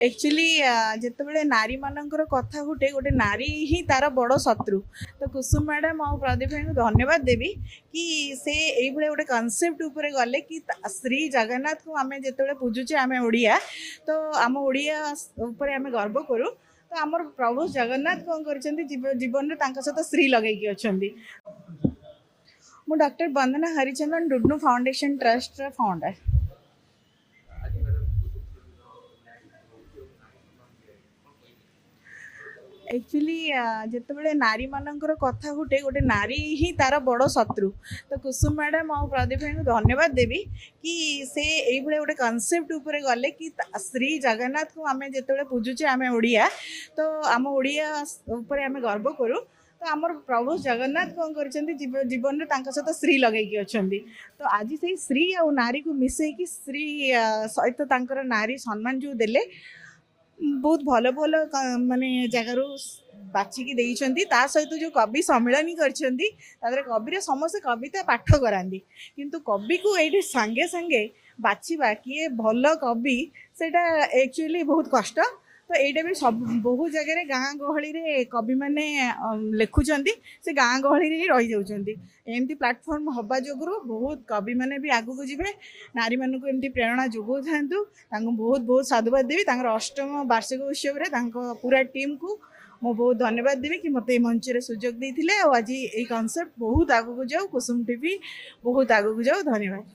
Actually जितेबाला नारी मानकर कथा उठे गोटे नारी ही तार बड़ शत्रु। तो कुसुम मैडम और प्रदीप भाई को धन्यवाद देवी कि से यही गोटे कनसेप्ट उपरे गले कि श्री जगन्नाथ को आम जिते पूजुचे आम ओडिया तो आम ओडिया उपरे आम गर्व करूँ। तो आमर प्रभु जगन्नाथ कौन कर जीवन में सहित श्री लगे अच्छा। मु डॉक्टर वंदना हरिचंदन डुडनू फाउंडेशन ट्रस्ट फाउंडर। एक्चुअली जितेबाला नारी मानकर कथा उठे गोटे नारी ही तार बड़ शत्रु। तो कुसुम मैडम और प्रदीप भाई को धन्यवाद देवी कि से यही गोटे कनसेप्ट उपरे गले कि श्री जगन्नाथ को आम जिते पूजुचे आम ओडिया तो आम ओडिया उपरे आम गर्व करूँ। तो आमर प्रभु जगन्नाथ कौन कर जीवन में सहित श्री लगे अच्छा। तो आज से श्री आ नारी को मिसेकी श्री सहित नारी सम्मान जो देले बहुत भल भल माने जगार बाछिकी देइछंती। ता सहित जो कवि सम्मेलन कर कवि समस्त कविता पाठ कराती किंतु कवि को ये सांगे सांगे बाछिबा किए भल कवि सेटा एक्चुअली बहुत कष्ट। तो यहाँ भी सब बहुत जगह गाँ गहली रे कवि मैंने लिखुंट से गाँ गहली ही रही जाती। एमती प्लाटफर्म हवा जोगुरु बहुत कवि मैंने भी आगू को जीवे नारी मान को एमती प्रेरणा जोगौ था। बहुत बहुत साधुवाद देवी अष्टम वार्षिक उत्सव पूरा टीम को मु बहुत धन्यवाद देवी कि मत मंच रे सुजोग देते आज ये कनसेप्ट बहुत आगू को जाओ कुसुम टीवी बहुत आगू को जाओ। धन्यवाद।